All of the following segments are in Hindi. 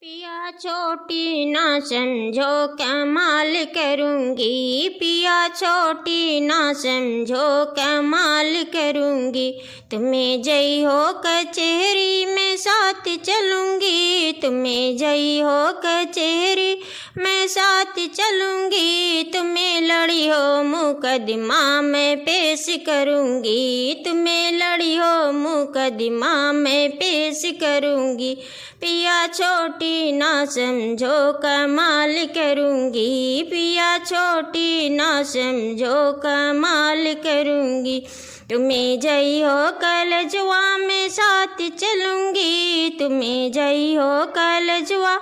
पिया छोटी ना समझो कमाल करूँगी, पिया छोटी ना समझो कमाल करूँगी। तुम्हें जई हो कचहरी में साथ चलूँगी, तुम्हें जई हो कचहरी मैं साथ चलूँगी। तुम्हें लड़ी हो मुकदमा मैं पेश करूँगी, तुम्हें लड़ी हो मुकदमा मैं पेश करूँगी। पिया छोटी ना समझो कमाल करूँगी, पिया छोटी ना समझो कमाल करूँगी। तुम्हें जई हो कलजुआ मैं साथ चलूँगी, तुम्हें जई हो कलजुआ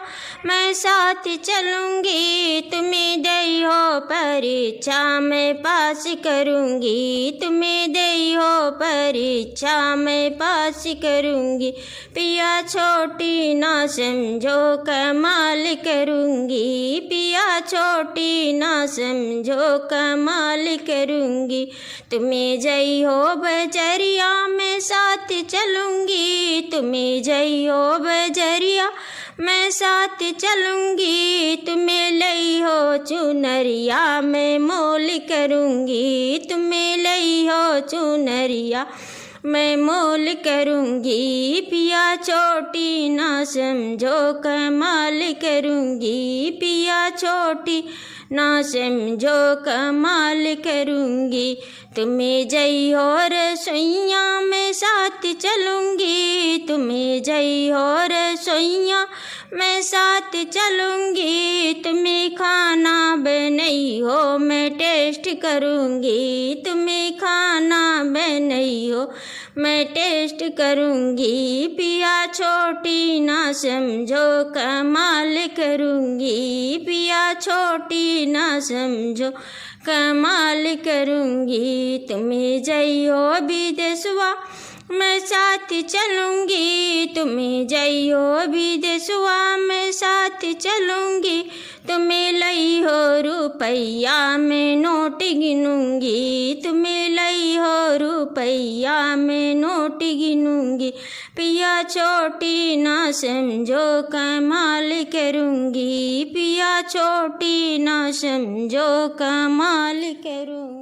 मैं साथ चलूँगी। तुम्हें दई हो परीक्षा मैं पास करूँगी, तुम्हें दई हो परीक्षा मैं पास करूँगी। पिया छोटी ना समझो कमाल करूँगी, पिया छोटी ना समझो कमाल करूँगी। तुम्हें जई हो बजरिया मैं साथ चलूँगी, तुम्हें जई हो बजरिया मैं साथ चलूँगी। तुम्हें लई हो चुनरिया मैं मोल करूँगी, तुम्हें लई हो चुनरिया मैं मोल करूँगी। पिया छोटी ना समझो कमाल करूँगी, पिया छोटी ना समझो कमाल करूँगी। तुम्हें जई हो रसोइया मैं साथ चलूँगी, तुम्हें जई हो रसोइया मैं साथ चलूँगी। तुम्हें खाना बनई हो मैं टेस्ट करूँगी, तुम्हें खाना बनई हो मैं टेस्ट करूँगी। पिया छोटी ना समझो कमाल करूँगी, पिया छोटी ना समझो कमाल करूँगी। तुम्हें जई हो विदेशवा मैं साथ चलूँगी, तुम्हें जई हो विदेशवा मैं साथ चलूँगी। तुम्हें लई हो रुपैया मैं नोट गिनूँगी, तुम्हें लई हो रुपैया मैं नोट गिनूँगी। पिया छोटी ना समझो कमाल करूँगी, पिया छोटी ना समझो कमाल करूँगी।